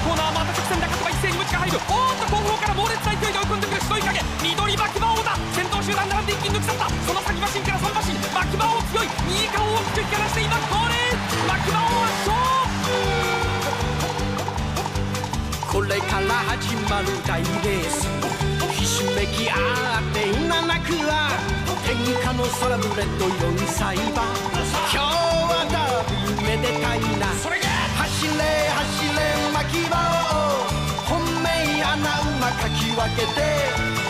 コーナーまた直線中とか一斉にムチが入る。おーっと後方から猛烈な勢いで追い込んでくる白い影、緑巻き場王だ。先頭集団並んで一気に抜き去った。その先馬身から3馬身、巻き場王強い。右側を大きく引き離して今ゴール。巻き場王圧勝。これから始まる大レース、ひしめき合って今なくは天下のサラブレッド4歳馬、今日はダービーめでたいな。それが走れ走れ巻き場を本命穴馬かき分けて、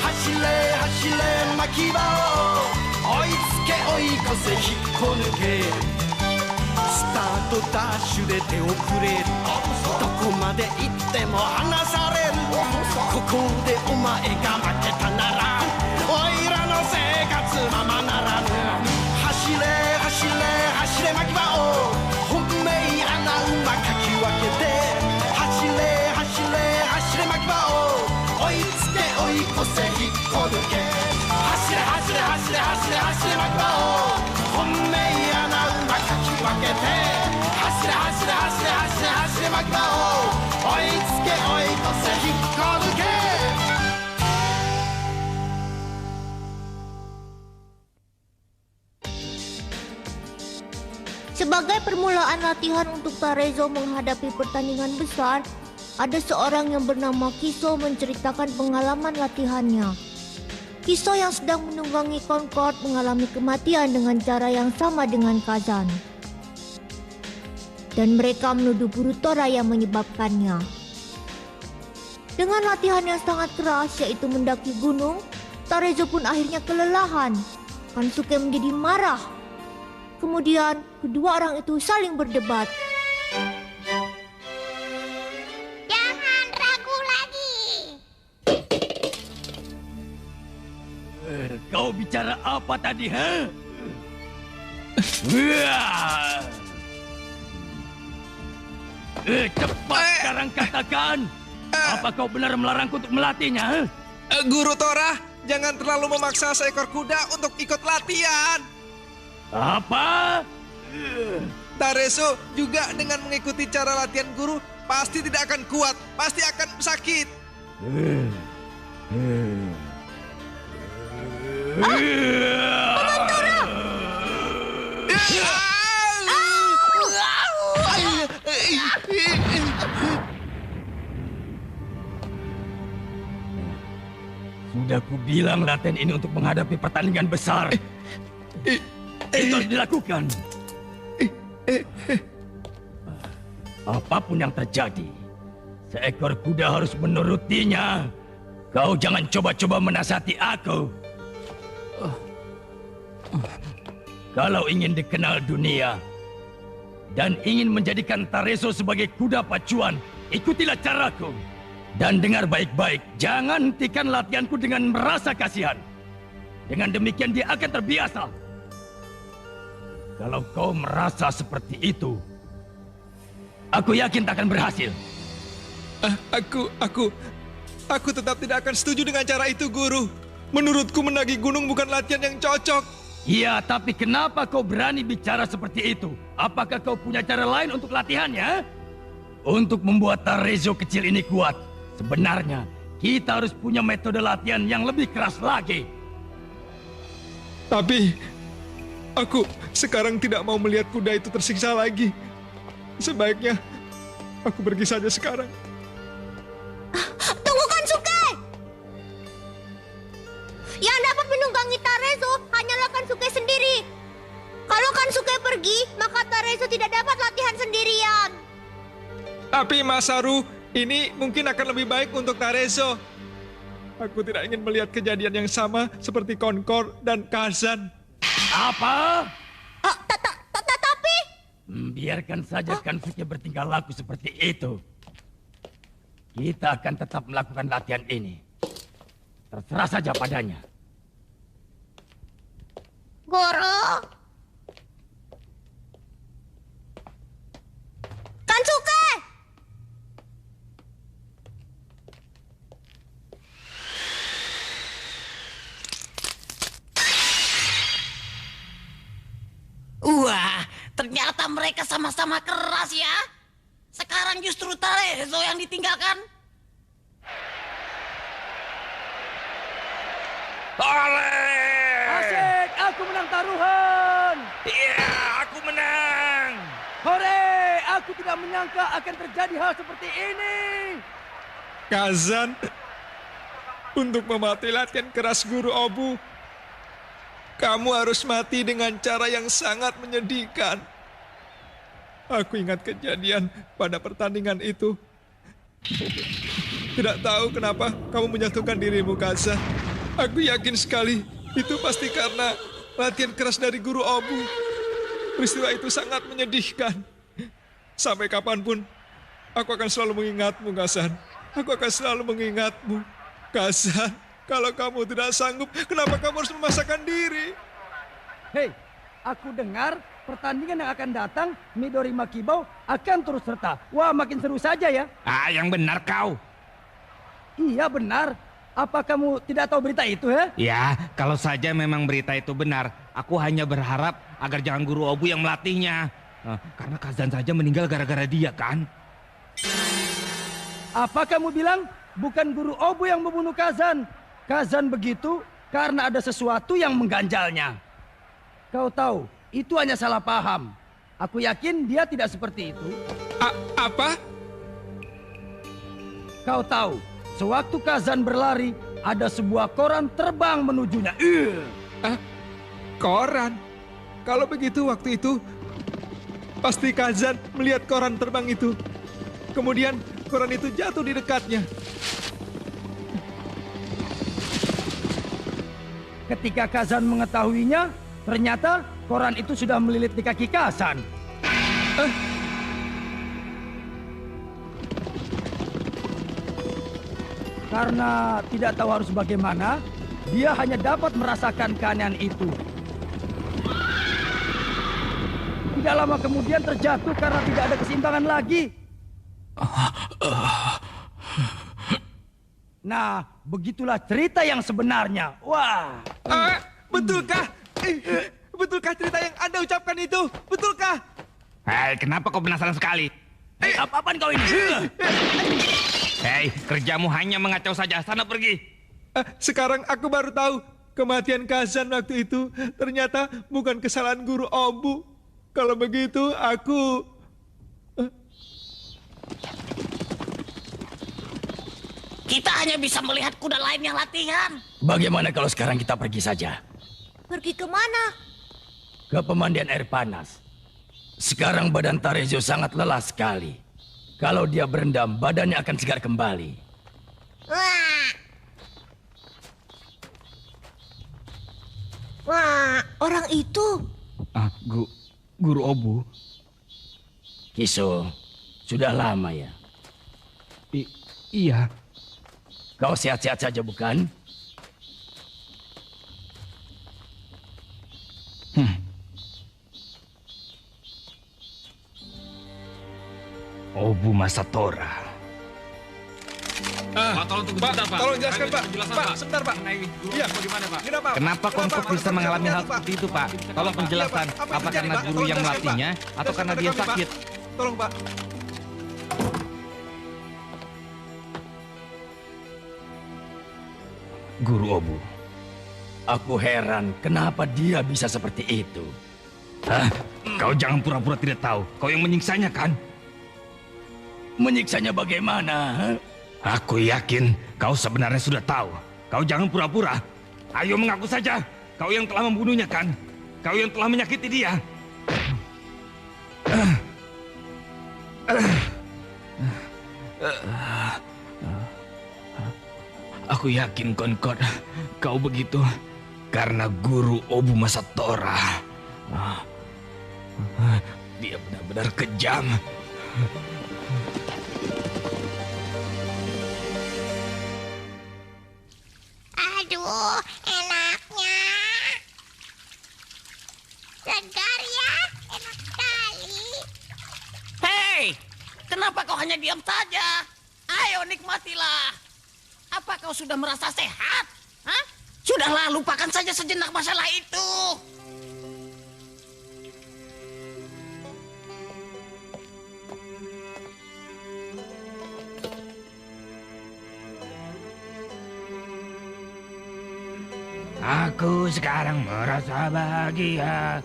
走れ走れ巻き場を追いつけ追い越せ引っこ抜け、スタートダッシュで手遅れる、どこまで行っても離される、ここでお前が負けたならおいらの生活ままならぬ。走れ走れ走れ巻き場を本命穴馬かき分けて、走れ走れ走れ巻き場を追いつけ追い越せ引っこ抜け、走れ走れ走れ走れ走れ巻き場を本命穴馬かき分けて、走れ走れ走れ走れ走れ巻き場を追いつけ追い越せ引っこ抜け。Sebagai permulaan latihan untuk Tarezo menghadapi pertandingan besar, ada seorang yang bernama Kiso menceritakan pengalaman latihannya. Kiso yang sedang menunggangi Concord mengalami kematian dengan cara yang sama dengan Kazan. Dan mereka menuduh Burutora yang menyebabkannya. Dengan latihan yang sangat keras, yaitu mendaki gunung, Tarezo pun akhirnya kelelahan. Kansuke menjadi marah. Kemudian, kedua orang itu saling berdebat. Jangan ragu lagi. Kau bicara apa tadi, ha? Cepat sekarang katakan, apa kau benar melarangku untuk melatihnya? Guru Tora, jangan terlalu memaksa seekor kuda untuk ikut latihan. Apa? Tarezo juga dengan mengikuti cara latihan guru pasti tidak akan kuat, pasti akan sakit. Sudah kubilang latihan ini untuk menghadapi pertandingan besar. Itu harus dilakukan. Apapun yang terjadi, seekor kuda harus menurutinya. Kau jangan coba-coba menasihati aku. Kalau ingin dikenal dunia dan ingin menjadikan Tarezo sebagai kuda pacuan, ikutilah caraku. Dan dengar baik-baik, jangan hentikan latihanku dengan merasa kasihan. Dengan demikian dia akan terbiasa. Kalau kau merasa seperti itu, aku yakin tak akan berhasil. Aku tetap tidak akan setuju dengan cara itu, Guru. Menurutku mendaki gunung bukan latihan yang cocok. Iya, tapi kenapa kau berani bicara seperti itu? Apakah kau punya cara lain untuk latihannya? Untuk membuat Tarezo kecil ini kuat, sebenarnya kita harus punya metode latihan yang lebih keras lagi. Tapi aku sekarang tidak mau melihat kuda itu tersiksa lagi. Sebaiknya aku pergi saja sekarang. Tunggu Kansuke! Yang dapat menunggangi Tarezo hanyalah Kansuke sendiri. Kalau Kansuke pergi, maka Tarezo tidak dapat latihan sendirian. Tapi Masaru, ini mungkin akan lebih baik untuk Tarezo. Aku tidak ingin melihat kejadian yang sama seperti Concord dan Kazan. Apa? Tapi... Biarkan saja Kansuke bertingkah laku seperti itu. Kita akan tetap melakukan latihan ini. Terserah saja padanya. Guru... Kansuke! Wah, ternyata mereka sama-sama keras ya. Sekarang justru Tarezo yang ditinggalkan. Oleh! Asik, aku menang taruhan. Iya, aku menang. Hore, aku tidak menyangka akan terjadi hal seperti ini. Kazan, untuk mematuhi latihan keras Guru Obu, kamu harus mati dengan cara yang sangat menyedihkan. Aku ingat kejadian pada pertandingan itu. Tidak tahu kenapa kamu menjatuhkan dirimu, Kazan. Aku yakin sekali itu pasti karena latihan keras dari Guru Obu. Peristiwa itu sangat menyedihkan. Sampai kapanpun, aku akan selalu mengingatmu, Kazan. Aku akan selalu mengingatmu, Kazan. Kalau kamu tidak sanggup, kenapa kamu harus memaksakan diri? Hei, aku dengar pertandingan yang akan datang, Midori Makibao akan turut serta. Wah, makin seru saja ya. Ah, yang benar kau. Iya benar. Apa kamu tidak tahu berita itu ya? Ya, kalau saja memang berita itu benar, aku hanya berharap agar jangan Guru Obu yang melatihnya. Karena Kazan saja meninggal gara-gara dia kan? Apa kamu bilang bukan Guru Obu yang membunuh Kazan? Kazan begitu karena ada sesuatu yang mengganjalnya. Kau tahu, itu hanya salah paham. Aku yakin dia tidak seperti itu. Apa? Kau tahu, sewaktu Kazan berlari, ada sebuah koran terbang menujunya. Koran? Kalau begitu waktu itu, pasti Kazan melihat koran terbang itu. Kemudian koran itu jatuh di dekatnya. Ketika Kazan mengetahuinya, ternyata koran itu sudah melilit di kaki Kazan. Karena tidak tahu harus bagaimana, dia hanya dapat merasakan keanehan itu. Tidak lama kemudian terjatuh karena tidak ada keseimbangan lagi. Nah, begitulah cerita yang sebenarnya. Wah. Betulkah? Betulkah cerita yang Anda ucapkan itu? Betulkah? Hei, kenapa kau penasaran sekali? Apa-apaan kau ini? Hei, kerjamu hanya mengacau saja. Sana pergi. Sekarang aku baru tahu kematian Kazan waktu itu ternyata bukan kesalahan Guru Obu. Kalau begitu aku... Kita hanya bisa melihat kuda lain yang latihan. Bagaimana kalau sekarang kita pergi saja? Pergi kemana? Ke pemandian air panas. Sekarang badan Tarezo sangat lelah sekali. Kalau dia berendam, badannya akan segar kembali. Wah. Wah, Orang itu? Guru Obu. Kiso, sudah lama ya? Iya. Kau sehat-sehat saja bukan? Obu Masatora. Pak, tolong jelaskan, Pak. Pak, sebentar, Pak. Iya, Bagaimana, Pak? Kenapa? Kenapa Konkok bisa mengalami hal seperti itu, Pak? Tolong penjelasan. Apa yang Apa terjadi, karena Pak? guru Tolong yang jelaskan, melatihnya Pak. atau karena Jelaskan dia pada kami, sakit? Pak. Tolong, Pak. Guru Obu, aku heran kenapa dia bisa seperti itu. Hah? Kau jangan pura-pura tidak tahu. Kau yang menyiksanya kan? Menyiksanya bagaimana? Aku yakin kau sebenarnya sudah tahu. Kau jangan pura-pura. Ayo mengaku saja. Kau yang telah membunuhnya kan? Kau yang telah menyakiti dia. Aku yakin Konkot, kau begitu karena Guru Obu Masatora. Dia benar-benar kejam. aduh, enaknya. Segar ya, enak sekali. Hei, kenapa kau hanya diam saja? Ayo nikmatilah. Apa kau sudah merasa sehat? Hah? Sudahlah, lupakan saja sejenak masalah itu. Aku sekarang merasa bahagia.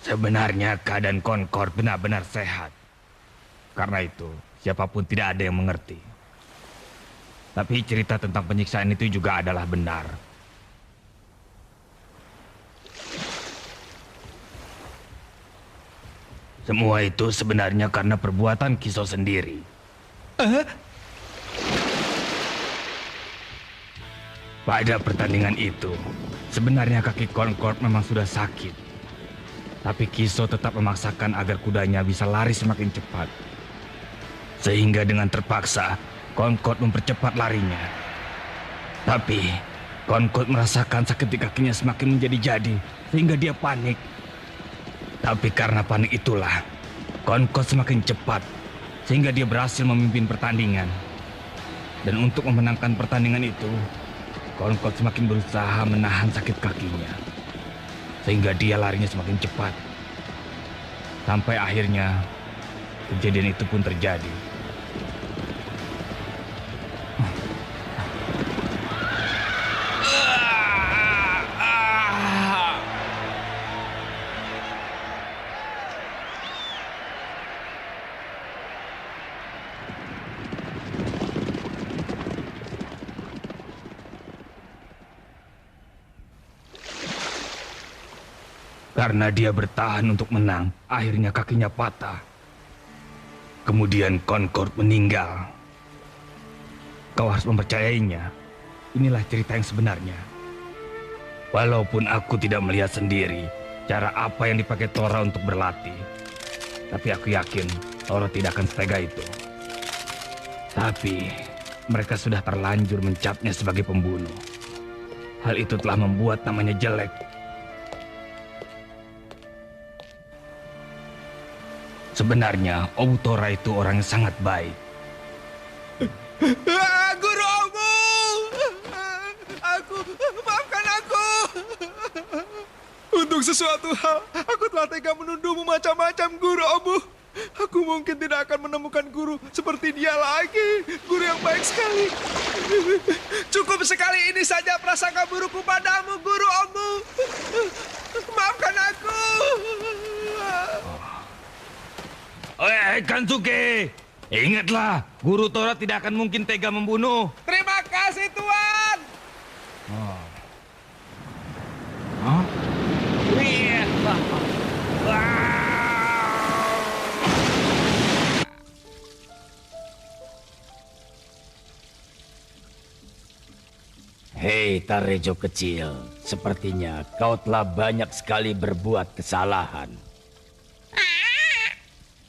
Sebenarnya keadaan Concord benar-benar sehat. Karena itu, siapapun tidak ada yang mengerti. Tapi cerita tentang penyiksaan itu juga adalah benar. Semua itu sebenarnya karena perbuatan Kiso sendiri. Pada pertandingan itu, sebenarnya kaki Concord memang sudah sakit. Tapi Kiso tetap memaksakan agar kudanya bisa lari semakin cepat. Sehingga dengan terpaksa, Concord mempercepat larinya. Tapi, Concord merasakan sakit di kakinya semakin menjadi-jadi, sehingga dia panik. Tapi karena panik itulah, Concord semakin cepat, sehingga dia berhasil memimpin pertandingan. Dan untuk memenangkan pertandingan itu, Concord semakin berusaha menahan sakit kakinya. Sehingga dia larinya semakin cepat. Sampai akhirnya, kejadian itu pun terjadi. Karena dia bertahan untuk menang, akhirnya kakinya patah. Kemudian Concord meninggal. Kau harus mempercayainya. Inilah cerita yang sebenarnya. Walaupun aku tidak melihat sendiri cara apa yang dipakai Tora untuk berlatih. Tapi aku yakin Tora tidak akan setega itu. Tapi mereka sudah terlanjur mencapnya sebagai pembunuh. Hal itu telah membuat namanya jelek. Sebenarnya, Obutoro itu orang yang sangat baik. Guru Obu! Maafkan aku! Untuk sesuatu hal, aku telah tega menuduhmu macam-macam, Guru Obu. Aku mungkin tidak akan menemukan guru seperti dia lagi. Guru yang baik sekali. Cukup sekali ini saja prasangka burukku padamu, Guru Obu. Maafkan aku. Kansuke, ingatlah, Guru Tora tidak akan mungkin tega membunuh. Terima kasih, Tuan. Hei Tarejo kecil, sepertinya kau telah banyak sekali berbuat kesalahan.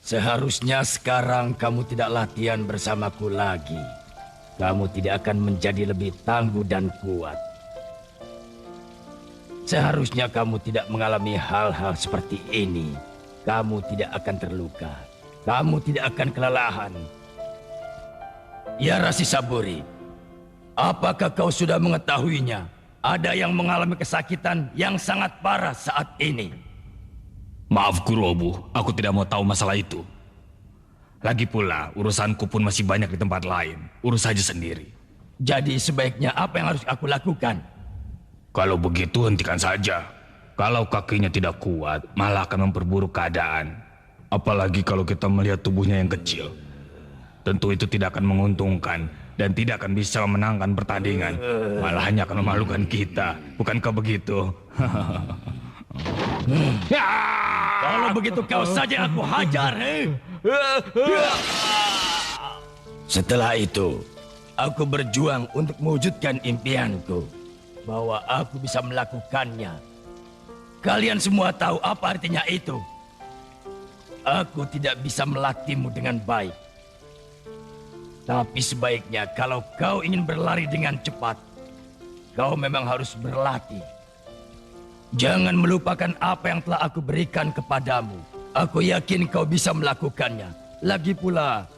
Seharusnya sekarang kamu tidak latihan bersamaku lagi. Kamu tidak akan menjadi lebih tangguh dan kuat. Seharusnya kamu tidak mengalami hal-hal seperti ini. Kamu tidak akan terluka. Kamu tidak akan kelelahan. Ya Rasi Saburi, apakah kau sudah mengetahuinya? Ada yang mengalami kesakitan yang sangat parah saat ini. Maaf Guru Obu, aku tidak mau tahu masalah itu. Lagi pula, urusanku pun masih banyak di tempat lain. Urus saja sendiri. Jadi sebaiknya apa yang harus aku lakukan? Kalau begitu hentikan saja. Kalau kakinya tidak kuat, malah akan memperburuk keadaan. Apalagi kalau kita melihat tubuhnya yang kecil. Tentu itu tidak akan menguntungkan dan tidak akan bisa memenangkan pertandingan. Malah hanya akan memalukan kita. Bukankah begitu? Kalau begitu kau saja aku hajar. Setelah itu, aku berjuang untuk mewujudkan impianku. Bahwa aku bisa melakukannya. Kalian semua tahu apa artinya itu. Aku tidak bisa melatihmu dengan baik. Tapi sebaiknya kalau kau ingin berlari dengan cepat, kau memang harus berlatih. Jangan melupakan apa yang telah aku berikan kepadamu. Aku yakin kau bisa melakukannya. Lagi pula,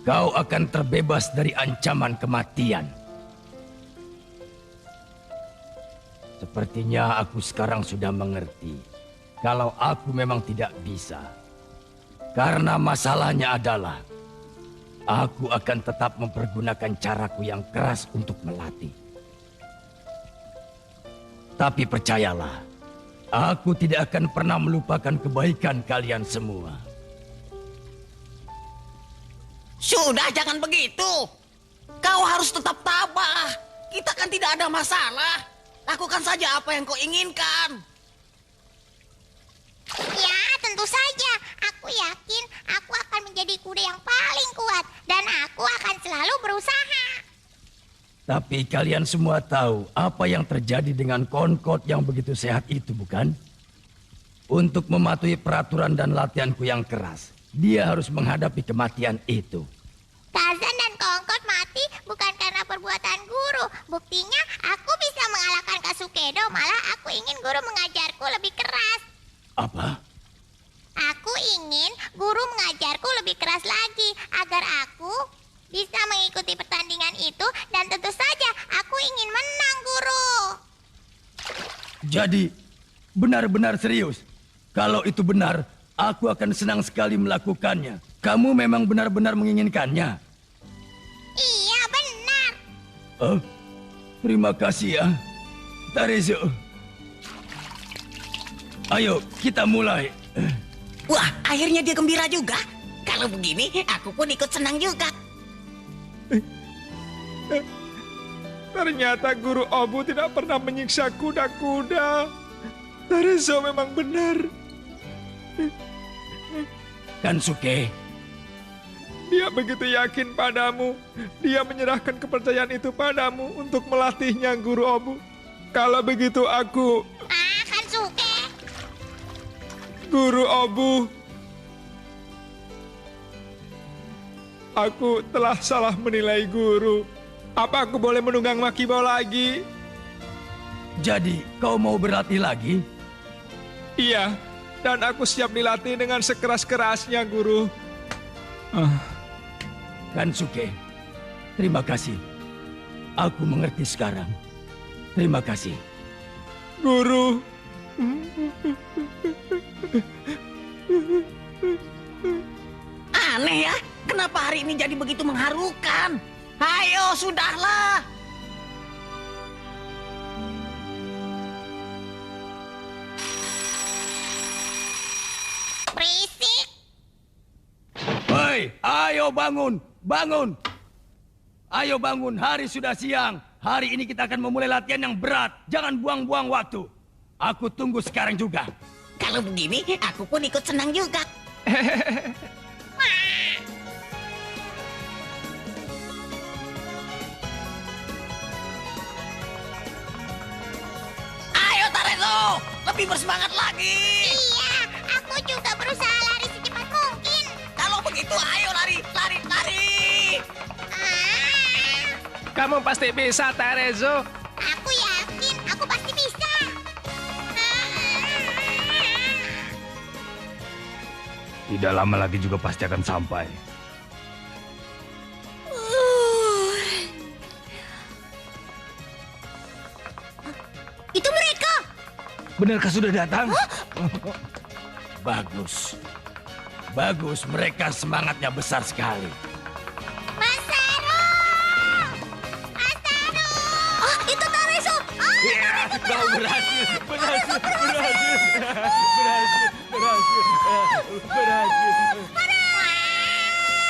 kau akan terbebas dari ancaman kematian. Sepertinya aku sekarang sudah mengerti kalau aku memang tidak bisa. Karena masalahnya adalah aku akan tetap mempergunakan caraku yang keras untuk melatih. Tapi percayalah, aku tidak akan pernah melupakan kebaikan kalian semua. Sudah, jangan begitu. Kau harus tetap tabah. Kita kan tidak ada masalah. Lakukan saja apa yang kau inginkan. Ya, tentu saja. Aku yakin aku akan menjadi kuda yang paling kuat. Dan aku akan selalu berusaha. Tapi kalian semua tahu apa yang terjadi dengan Concord yang begitu sehat itu, bukan? Untuk mematuhi peraturan dan latihanku yang keras, dia harus menghadapi kematian itu. Kazan dan Concord mati bukan karena perbuatan guru. Buktinya aku bisa mengalahkan Kasukedo. Malah aku ingin guru mengajarku lebih keras. Apa? Aku ingin guru mengajarku lebih keras lagi agar aku bisa mengikuti pertandingan itu, dan tentu saja aku ingin menang, guru. Jadi, benar-benar serius. Kalau itu benar, aku akan senang sekali melakukannya. Kamu memang benar-benar menginginkannya. Iya, benar. Oh, terima kasih ya, Tarezo. Ayo, kita mulai. Wah, akhirnya dia gembira juga. Kalau begini, aku pun ikut senang juga. Ternyata Guru Obu tidak pernah menyiksa kuda-kuda. Tarezo memang benar. Kansuke, Dia begitu yakin padamu. Dia menyerahkan kepercayaan itu padamu untuk melatihnya, Guru Obu. Kalau begitu aku... Kansuke. Guru Obu. Aku telah salah menilai guru. Apa aku boleh menunggang Makibao lagi? jadi kau mau berlatih lagi? Iya, dan aku siap dilatih dengan sekeras-kerasnya, Guru. Kansuke, terima kasih. Aku mengerti sekarang. Terima kasih. Guru. Aneh ya, kenapa hari ini jadi begitu mengharukan? Ayo, sudahlah. Berisik. Hei, ayo bangun, bangun. Ayo bangun, hari sudah siang. Hari ini kita akan memulai latihan yang berat. Jangan buang-buang waktu. Aku tunggu sekarang juga. Kalau begini, aku pun ikut senang juga. Ayo Tarezo, lebih bersemangat lagi. Iya, aku juga berusaha lari secepat mungkin. Kalau begitu, ayo lari, lari, lari. Kamu pasti bisa, Tarezo. Aku yakin aku pasti bisa. Tidak lama lagi juga pasti akan sampai. Itu mereka! Benarkah sudah datang? Bagus. Bagus, mereka semangatnya besar sekali. Masaru! Masaru! Itu Tarezo! Ya, kau berhasil, berhasil.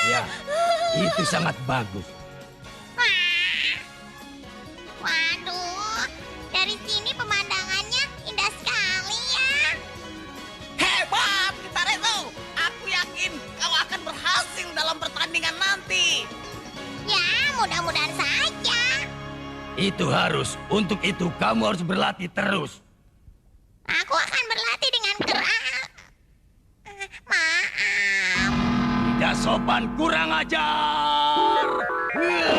Ya, itu sangat bagus. Waduh, dari sini pemandangannya indah sekali ya. Hebat, Tarezo. Aku yakin kau akan berhasil dalam pertandingan nanti. Ya, mudah-mudahan saja. Itu harus. Untuk itu kamu harus berlatih terus. Aku akan berlatih dengan keras. Maaf. Tidak sopan, kurang ajar. Iya.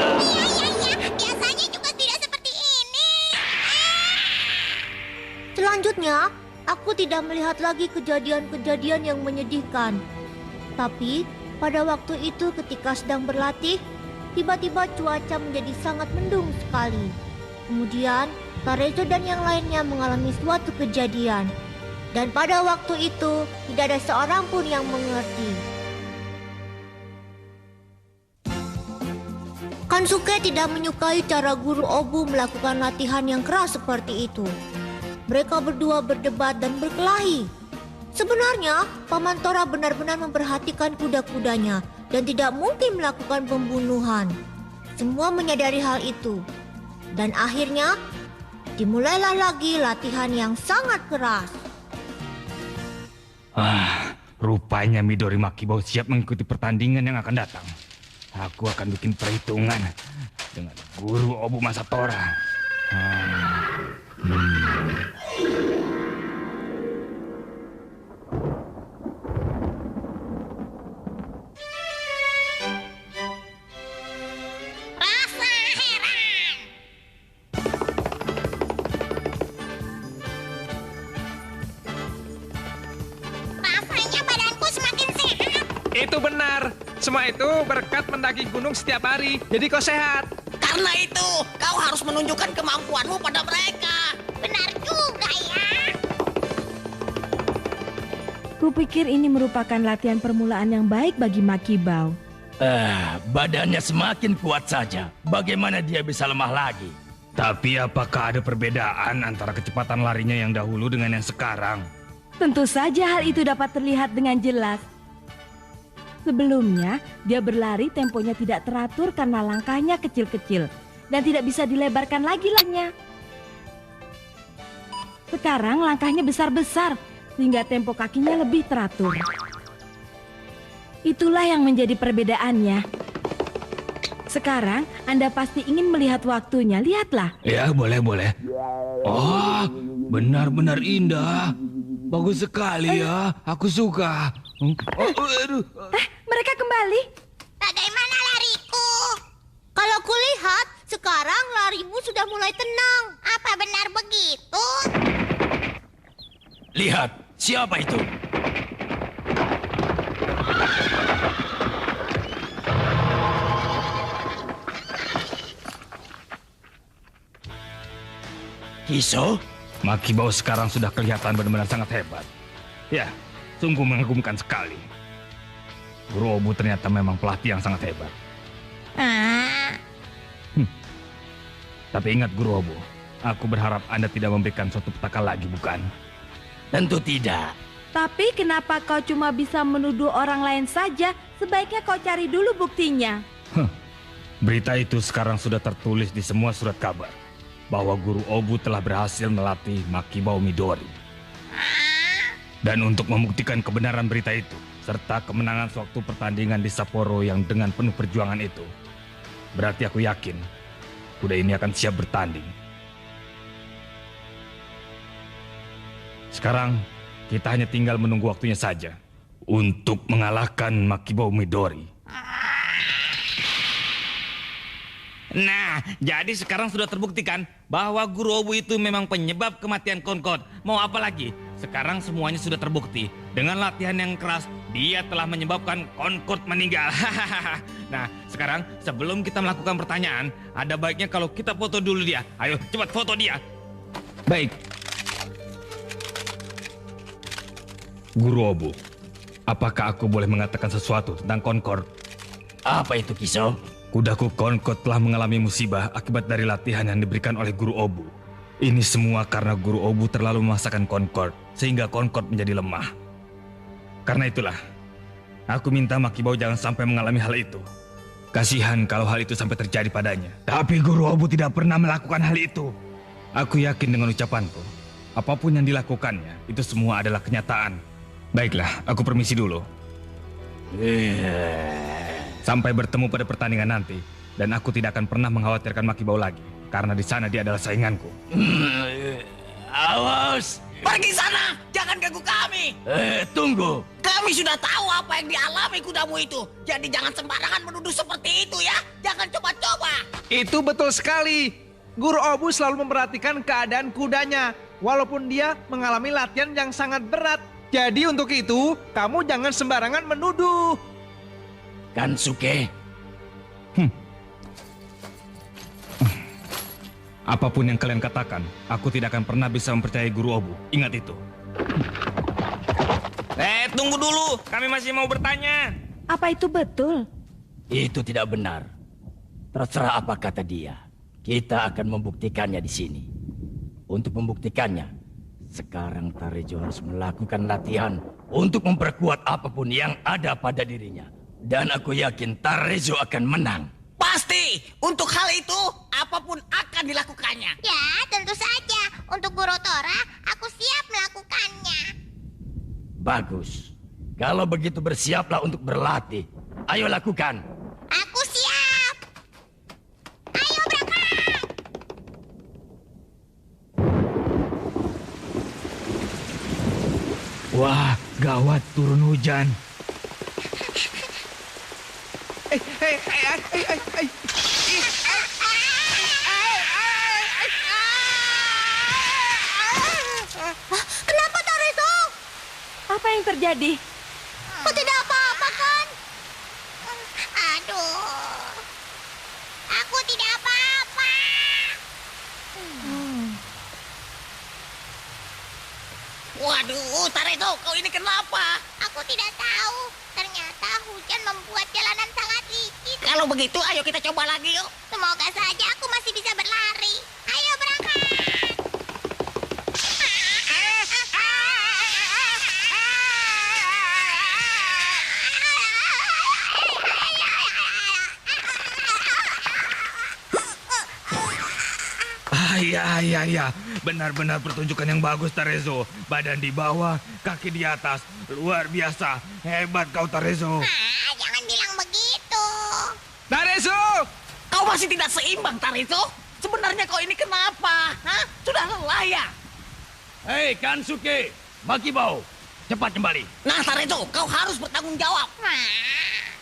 Biasanya juga tidak seperti ini. Selanjutnya, aku tidak melihat lagi kejadian-kejadian yang menyedihkan. Tapi, pada waktu itu ketika sedang berlatih, tiba-tiba cuaca menjadi sangat mendung sekali. Kemudian, Tarezo dan yang lainnya mengalami suatu kejadian. Dan pada waktu itu, tidak ada seorang pun yang mengerti. Kansuke tidak menyukai cara Guru Obu melakukan latihan yang keras seperti itu. Mereka berdua berdebat dan berkelahi. Sebenarnya, Paman Tora benar-benar memperhatikan kuda-kudanya dan tidak mungkin melakukan pembunuhan. Semua menyadari hal itu. Dan akhirnya, dimulailah lagi latihan yang sangat keras. Rupanya Midori Makibao siap mengikuti pertandingan yang akan datang. Aku akan bikin perhitungan dengan Guru Obu Masatora. Rasa heran. Rasanya badanku semakin sehat. Itu benar. Semua itu berkat mendaki gunung setiap hari. Jadi kau sehat. Karena itu, kau harus menunjukkan kemampuanmu pada mereka. Benar juga ya. Kupikir ini merupakan latihan permulaan yang baik bagi Makibao. Badannya semakin kuat saja. Bagaimana dia bisa lemah lagi? Tapi apakah ada perbedaan antara kecepatan larinya yang dahulu dengan yang sekarang? Tentu saja hal itu dapat terlihat dengan jelas. Sebelumnya, dia berlari temponya tidak teratur karena langkahnya kecil-kecil dan tidak bisa dilebarkan lagi lahnya. Sekarang langkahnya besar-besar sehingga tempo kakinya lebih teratur. Itulah yang menjadi perbedaannya. Sekarang Anda pasti ingin melihat waktunya, lihatlah. Ya, boleh. Oh, benar-benar indah. Bagus sekali ya, aku suka. Mereka kembali. Bagaimana lariku? Kalau kulihat, sekarang larimu sudah mulai tenang. Apa benar begitu? Lihat, siapa itu? Kiso? Makibao sekarang sudah kelihatan benar-benar sangat hebat. Ya, sungguh mengagumkan sekali. Guru Obu ternyata memang pelatih yang sangat hebat. Tapi ingat Guru Obu, aku berharap Anda tidak memberikan suatu petaka lagi, bukan? Tentu tidak. Tapi kenapa kau cuma bisa menuduh orang lain saja? Sebaiknya kau cari dulu buktinya. Berita itu sekarang sudah tertulis di semua surat kabar bahwa Guru Obu telah berhasil melatih Makibao Midori. Dan untuk membuktikan kebenaran berita itu, serta kemenangan sewaktu pertandingan di Sapporo yang dengan penuh perjuangan itu, berarti aku yakin kuda ini akan siap bertanding. Sekarang, kita hanya tinggal menunggu waktunya saja untuk mengalahkan Makibao Midori. Nah, jadi sekarang sudah terbuktikan bahwa Guru Obu itu memang penyebab kematian Concord. Mau apa lagi? Sekarang semuanya sudah terbukti. Dengan latihan yang keras, dia telah menyebabkan Concord meninggal. Nah, sekarang sebelum kita melakukan pertanyaan, ada baiknya kalau kita foto dulu dia. Ayo, cepat foto dia. Baik. Guru Obu, apakah aku boleh mengatakan sesuatu tentang Concord? Apa itu, Kiso? Kudaku Concord telah mengalami musibah akibat dari latihan yang diberikan oleh Guru Obu. Ini semua karena Guru Obu terlalu memaksakan Concord, sehingga Concord menjadi lemah. Karena itulah, aku minta Makibao jangan sampai mengalami hal itu. Kasihan kalau hal itu sampai terjadi padanya. Tapi Guru Obu tidak pernah melakukan hal itu. Aku yakin dengan ucapanku, apapun yang dilakukannya, itu semua adalah kenyataan. Baiklah, aku permisi dulu. Sampai bertemu pada pertandingan nanti, dan aku tidak akan pernah mengkhawatirkan Makibao lagi, karena di sana dia adalah sainganku. Awas! Pergi sana, jangan ganggu kami. Tunggu. Kami sudah tahu apa yang dialami kudamu itu. Jadi jangan sembarangan menuduh seperti itu ya. Jangan coba-coba. Itu betul sekali. Guru Obu selalu memperhatikan keadaan kudanya, walaupun dia mengalami latihan yang sangat berat. Jadi untuk itu, kamu jangan sembarangan menuduh. Kansuke. Apapun yang kalian katakan, aku tidak akan pernah bisa mempercayai Guru Obu. Ingat itu. Tunggu dulu. Kami masih mau bertanya. Apa itu betul? Itu tidak benar. Terserah apa kata dia. Kita akan membuktikannya di sini. Untuk membuktikannya, sekarang Tarejo harus melakukan latihan untuk memperkuat apapun yang ada pada dirinya. Dan aku yakin Tarejo akan menang. Pasti. Untuk hal itu, apapun akan dilakukannya. Ya, tentu saja. Untuk Guru Tora, aku siap melakukannya. Bagus. Kalau begitu bersiaplah untuk berlatih. Ayo lakukan. Aku siap. Ayo berangkat. Wah, gawat turun hujan. Kenapa Tarezo? Apa yang terjadi? Kau tidak apa-apa kan? Aduh. Aku tidak apa-apa. Waduh, Tarezo, kau ini kenapa? Aku tidak tahu. Ternyata hujan membuat jalanan sangat licin. Kalau begitu, ayo kita coba lagi yuk. Semoga saja aku masih bisa berlari. Ayo berangkat. Ya. Benar-benar pertunjukan yang bagus, Tarezo. Badan di bawah, kaki di atas. Luar biasa. Hebat kau, Tarezo. Jangan bilang begitu. Tarezo! Kau masih tidak seimbang, Tarezo. Sebenarnya kau ini kenapa? Hah? Sudah lelah ya? Hei, Kansuke, Makibao, cepat kembali. Nah, Tarezo, kau harus bertanggung jawab.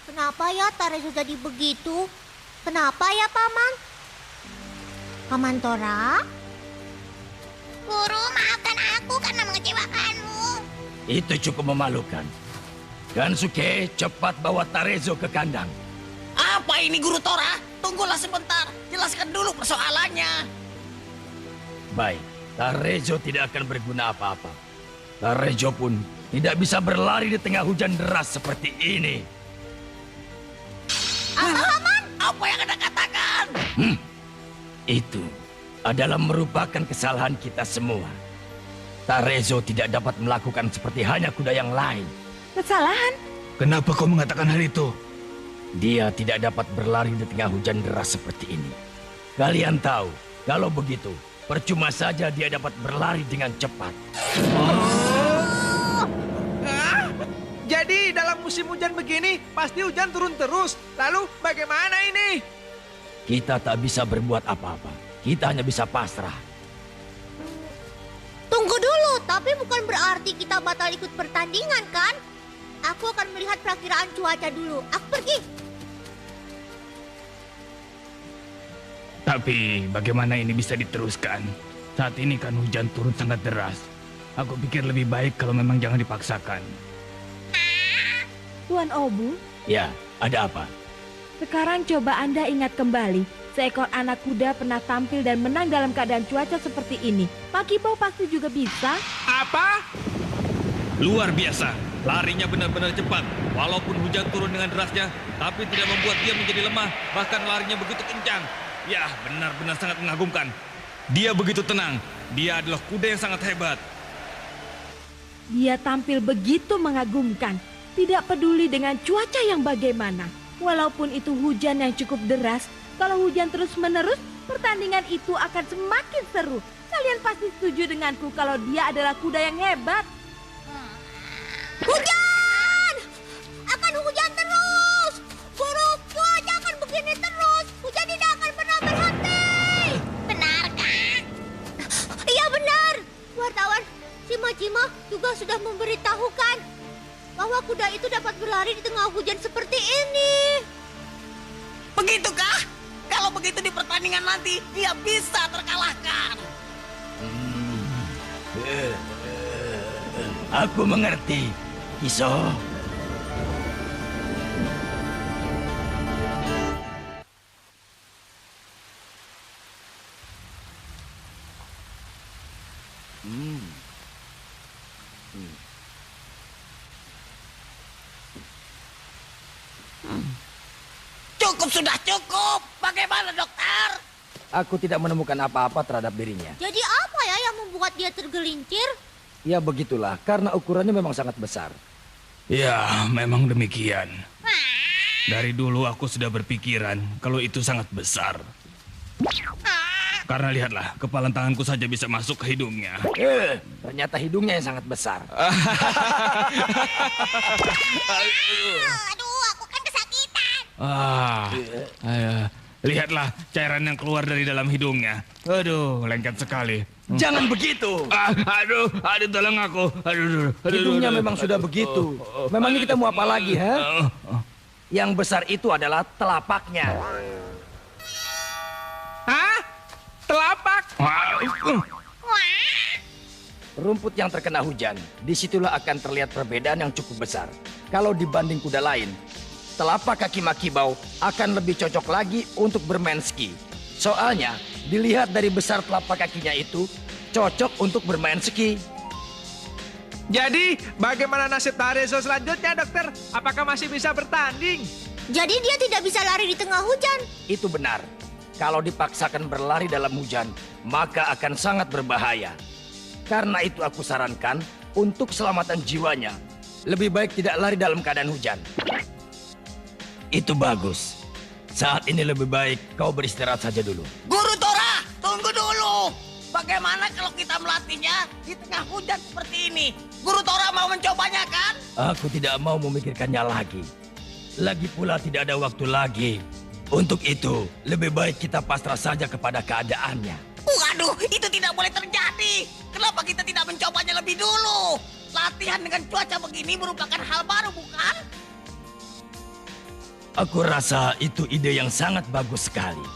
Kenapa ya Tarezo jadi begitu? Kenapa ya Paman? Paman Tora? Guru, maafkan aku karena mengecewakanmu. Itu cukup memalukan. Kansuke, cepat bawa Tarezo ke kandang. Apa ini, Guru Tora? Tunggulah sebentar. Jelaskan dulu persoalannya. Baik, Tarezo tidak akan berguna apa-apa. Tarezo pun tidak bisa berlari di tengah hujan deras seperti ini. Paman, apa yang Anda katakan? Itu adalah merupakan kesalahan kita semua. Tarezo tidak dapat melakukan seperti hanya kuda yang lain. Kesalahan? Kenapa kau mengatakan hal itu? Dia tidak dapat berlari di tengah hujan deras seperti ini. Kalian tahu, kalau begitu, percuma saja dia dapat berlari dengan cepat. Jadi dalam musim hujan begini, pasti hujan turun terus. Lalu bagaimana ini? Kita tak bisa berbuat apa-apa. Kita hanya bisa pasrah. Tunggu dulu, tapi bukan berarti kita batal ikut pertandingan kan? Aku akan melihat perakiraan cuaca dulu. Aku pergi. Tapi bagaimana ini bisa diteruskan? Saat ini kan hujan turun sangat deras. Aku pikir lebih baik kalau memang jangan dipaksakan. Tuan Obu, Ya, ada apa? sekarang coba Anda ingat kembali. Seekor anak kuda pernah tampil dan menang dalam keadaan cuaca seperti ini. Makibao pasti juga bisa. Apa? Luar biasa. Larinya benar-benar cepat. Walaupun hujan turun dengan derasnya, tapi tidak membuat dia menjadi lemah. Bahkan larinya begitu kencang. Ya, benar-benar sangat mengagumkan. Dia begitu tenang. Dia adalah kuda yang sangat hebat. Dia tampil begitu mengagumkan. Tidak peduli dengan cuaca yang bagaimana. Walaupun itu hujan yang cukup deras, kalau hujan terus-menerus, pertandingan itu akan semakin seru. Kalian pasti setuju denganku kalau dia adalah kuda yang hebat. Hujan! Akan hujan terus! Guruku, jangan begini terus! Hujan tidak akan pernah berhenti! Benarkah? Iya benar! Wartawan, Cima-Cima juga sudah memberitahukan bahwa kuda itu dapat berlari di tengah hujan seperti ini. Begitukah? Kalau begitu di pertandingan nanti, dia bisa terkalahkan. Aku mengerti, Kiso. Cukup sudah cukup. Bagaimana dokter? Aku tidak menemukan apa-apa terhadap dirinya. Jadi apa ya yang membuat dia tergelincir? Ya begitulah, karena ukurannya memang sangat besar. Ya, memang demikian. Dari dulu aku sudah berpikiran kalau itu sangat besar. Karena lihatlah, kepalan tanganku saja bisa masuk ke hidungnya. Ternyata hidungnya yang sangat besar. Aduh, aku kan kesakitan. Lihatlah cairan yang keluar dari dalam hidungnya. Aduh, lengket sekali. Jangan begitu. Aduh, tolong aku. Hidungnya memang sudah begitu. Memangnya kita mau apa lagi, ha? Yang besar itu adalah telapaknya. Hah? Telapak? Rumput yang terkena hujan, disitulah akan terlihat perbedaan yang cukup besar. Kalau dibanding kuda lain, telapak kaki Makibao akan lebih cocok lagi untuk bermain ski. Soalnya, dilihat dari besar telapak kakinya itu, cocok untuk bermain ski. Jadi, bagaimana nasib Tarezo selanjutnya, dokter? Apakah masih bisa bertanding? Jadi dia tidak bisa lari di tengah hujan. Itu benar. Kalau dipaksakan berlari dalam hujan, maka akan sangat berbahaya. Karena itu aku sarankan, untuk keselamatan jiwanya, lebih baik tidak lari dalam keadaan hujan. Itu bagus. Saat ini lebih baik kau beristirahat saja dulu. Guru Tora, tunggu dulu. Bagaimana kalau kita melatihnya di tengah hujan seperti ini? Guru Tora mau mencobanya kan? Aku tidak mau memikirkannya lagi. Lagi pula tidak ada waktu lagi. Untuk itu, lebih baik kita pasrah saja kepada keadaannya. Waduh, itu tidak boleh terjadi. Kenapa kita tidak mencobanya lebih dulu? Latihan dengan cuaca begini merupakan hal baru, bukan? Aku rasa itu ide yang sangat bagus sekali.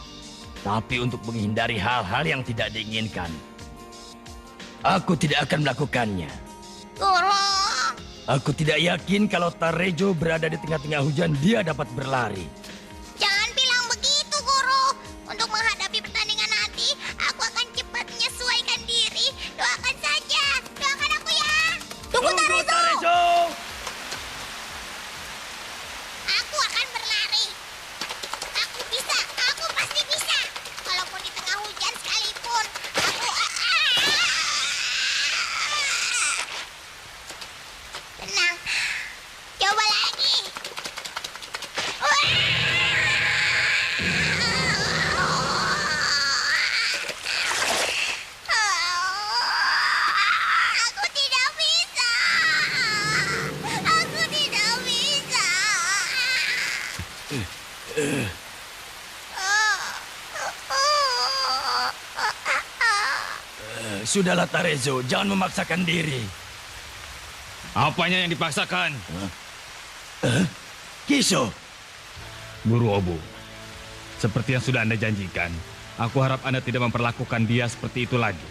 Tapi untuk menghindari hal-hal yang tidak diinginkan, aku tidak akan melakukannya. Guru, Aku tidak yakin kalau Tarejo berada di tengah-tengah hujan dia dapat berlari. jangan bilang begitu, Guru. Untuk menghadapi pertandingan nanti, aku akan cepat menyesuaikan diri. Doakan saja. Doakan aku ya. Tunggu Tarezo. Tarejo! Aku akan berlari. Aku bisa. Aku pasti bisa. Walaupun di tengah hujan sekalipun. Aku... Tenang. Coba lagi. Aku tidak bisa. Aku tidak bisa. Sudahlah Tarejo, jangan memaksakan diri. Apanya yang dipaksakan? Kiso, Guru Obu, seperti yang sudah Anda janjikan, aku harap Anda tidak memperlakukan dia seperti itu lagi.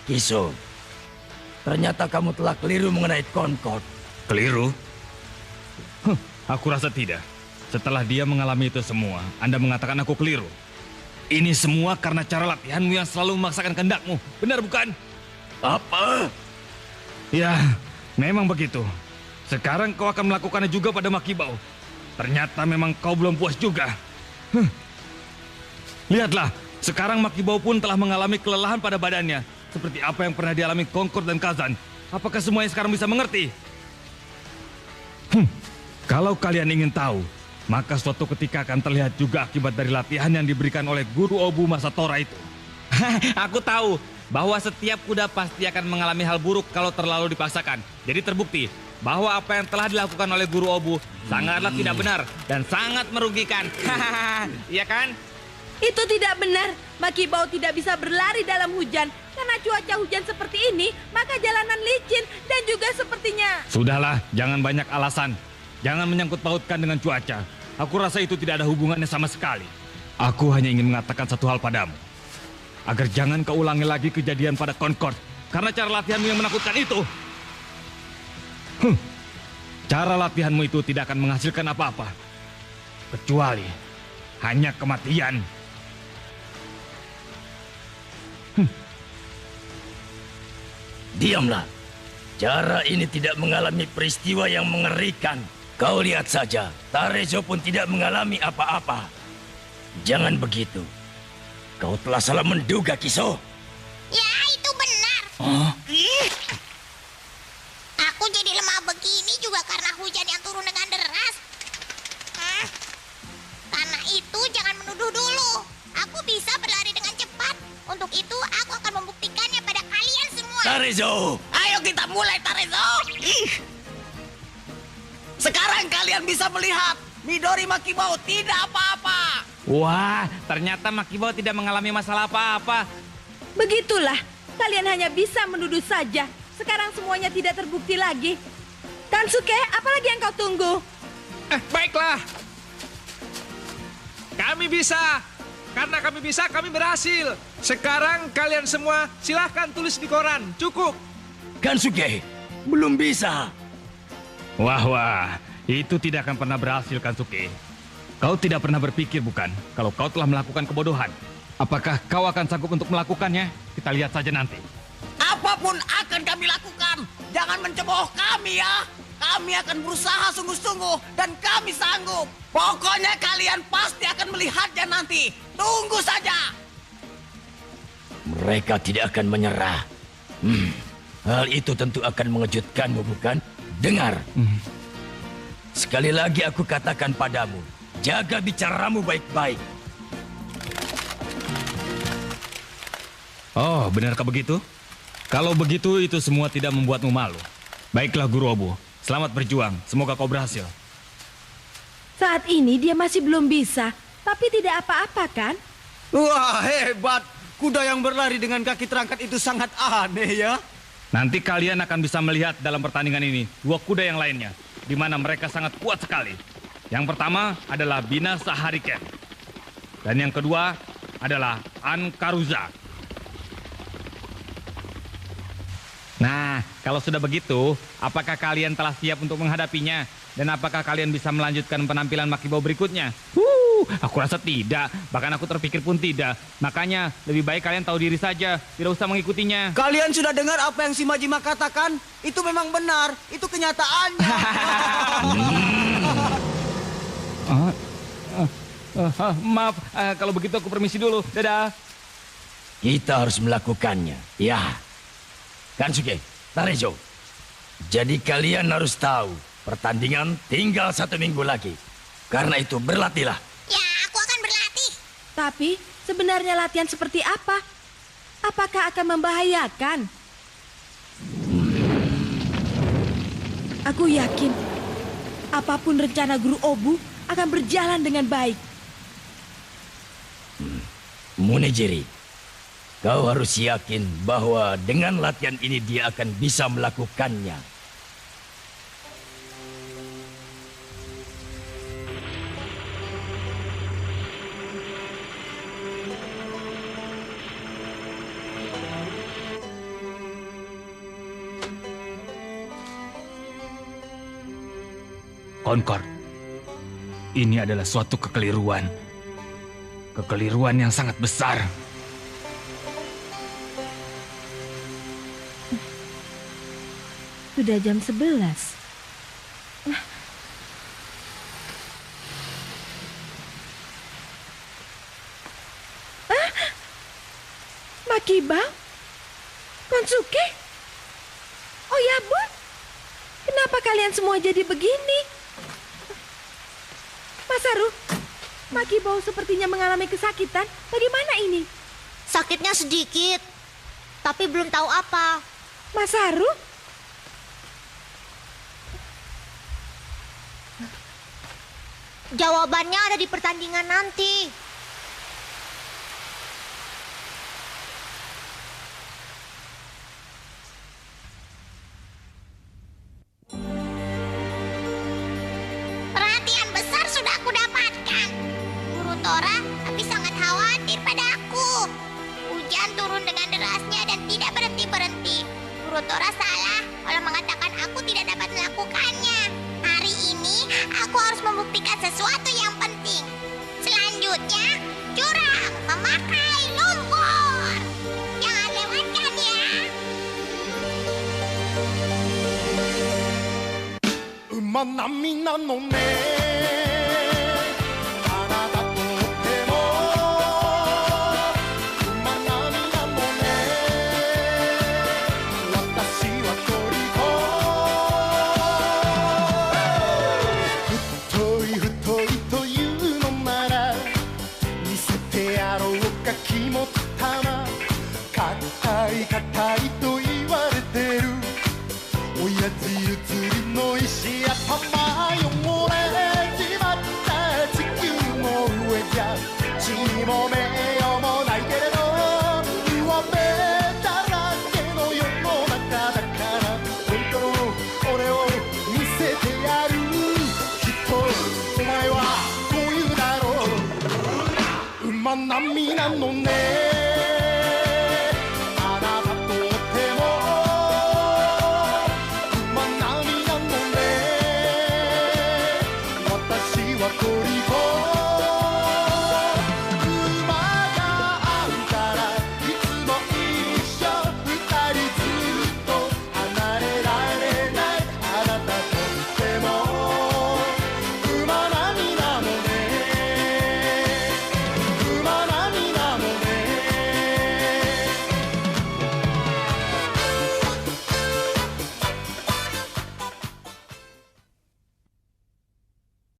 Kiso, ternyata kamu telah keliru mengenai Concord. Keliru? Aku rasa tidak. Setelah dia mengalami itu semua, Anda mengatakan aku keliru. Ini semua karena cara latihanmu yang selalu memaksakan kehendakmu. Benar bukan? Apa? Ya, memang begitu. Sekarang kau akan melakukannya juga pada Makibao. Ternyata memang kau belum puas juga. Lihatlah, sekarang Makibao pun telah mengalami kelelahan pada badannya. Seperti apa yang pernah dialami Concord dan Kazan. Apakah semuanya sekarang bisa mengerti? Kalau kalian ingin tahu, maka suatu ketika akan terlihat juga akibat dari latihan yang diberikan oleh Guru Obu Masatora itu. Aku tahu bahwa setiap kuda pasti akan mengalami hal buruk kalau terlalu dipaksakan. Jadi terbukti bahwa apa yang telah dilakukan oleh Guru Obu sangatlah tidak benar dan sangat merugikan. Iya kan? Itu tidak benar. Makibao tidak bisa berlari dalam hujan. Karena cuaca hujan seperti ini, maka jalanan licin dan juga sepertinya... Sudahlah, jangan banyak alasan. Jangan menyangkut pautkan dengan cuaca. Aku rasa itu tidak ada hubungannya sama sekali. Aku hanya ingin mengatakan satu hal padamu. Agar jangan kau ulangi lagi kejadian pada Concord. Karena cara latihanmu yang menakutkan itu. Cara latihanmu itu tidak akan menghasilkan apa-apa. Kecuali hanya kematian. Diamlah. Cara ini tidak mengalami peristiwa yang mengerikan. Kau lihat saja, Tarezo pun tidak mengalami apa-apa. Jangan begitu. Kau telah salah menduga, Kiso. Ya, itu benar. Aku jadi lemah begini juga karena hujan yang turun dengan deras. Karena itu jangan menuduh dulu. Aku bisa berlari dengan cepat. Untuk itu aku akan membuktikannya pada kalian semua. Tarezo! Ayo kita mulai, Tarezo. Sekarang kalian bisa melihat Midori Makibao tidak apa-apa. Wah, ternyata Makibao tidak mengalami masalah apa-apa. Begitulah, kalian hanya bisa menuduh saja. Sekarang semuanya tidak terbukti lagi. Kansuke, apalagi yang kau tunggu? Baiklah. Kami bisa. Karena kami bisa, kami berhasil. Sekarang kalian semua silahkan tulis di koran. Cukup. Kansuke, belum bisa. Wah, itu tidak akan pernah berhasil, Kansuke. Kau tidak pernah berpikir, bukan, kalau kau telah melakukan kebodohan. Apakah kau akan sanggup untuk melakukannya? Kita lihat saja nanti. Apapun akan kami lakukan. Jangan mencemooh kami ya. Kami akan berusaha sungguh-sungguh dan kami sanggup. Pokoknya kalian pasti akan melihatnya nanti. Tunggu saja. Mereka tidak akan menyerah. Hal itu tentu akan mengejutkanmu, bukan? Dengar. Sekali lagi aku katakan padamu, jaga bicaramu baik-baik. Oh, benarkah begitu? Kalau begitu, itu semua tidak membuatmu malu. Baiklah, Guru Obu. Selamat berjuang. Semoga kau berhasil. Saat ini dia masih belum bisa, tapi tidak apa-apa kan? Wah, hebat. Kuda yang berlari dengan kaki terangkat itu sangat aneh ya. Nanti kalian akan bisa melihat dalam pertandingan ini dua kuda yang lainnya, di mana mereka sangat kuat sekali. Yang pertama adalah Binasa Hariken. Dan yang kedua adalah Ankaruza. Nah, kalau sudah begitu, apakah kalian telah siap untuk menghadapinya? Dan apakah kalian bisa melanjutkan penampilan Makibao berikutnya? Aku rasa tidak. Bahkan aku terpikir pun tidak. Makanya lebih baik kalian tahu diri saja. Tidak usah mengikutinya. Kalian sudah dengar apa yang si Majima katakan? Itu memang benar. Itu kenyataannya. Maaf, kalau begitu aku permisi dulu. Dadah. Kita harus melakukannya. Ya. Kansuke, Tarezo. Jadi kalian harus tahu, pertandingan tinggal 1 minggu lagi. Karena itu berlatihlah. Ya, aku akan berlatih. Tapi sebenarnya latihan seperti apa? Apakah akan membahayakan? Aku yakin apapun rencana Guru Obu akan berjalan dengan baik. Munejiri, kau harus yakin bahwa dengan latihan ini dia akan bisa melakukannya. Concord, ini adalah suatu kekeliruan. Kekeliruan yang sangat besar. Sudah jam 11. Makibao? Konsuke? Oh ya, Bun. Kenapa kalian semua jadi begini? Masaru, Makibao sepertinya mengalami kesakitan. Bagaimana ini? Sakitnya sedikit, tapi belum tahu apa. Masaru? Jawabannya ada di pertandingan nanti. Perhatian besar sudah aku dapatkan. Guru Tora tapi sangat khawatir padaku. Hujan turun dengan derasnya dan tidak berhenti-berhenti. Guru Tora salah kalau mengatakan aku tidak dapat melakukannya. Hari ini aku harus membuktikan sesuatu yang penting. Selanjutnya, jurang memakai lumpur. Jangan lewatkan ya. 馬並みなのねあなたとっても馬並みなのね私は虜太い太いというのなら見せてやろうか肝と玉硬い硬いと言われてる親父釣りの石頭汚れちまった地球の上じゃ血も名誉もないけれど上辺だらけの世の中だから本当の俺を見せてやるきっとお前はこう言うだろう馬並みなのね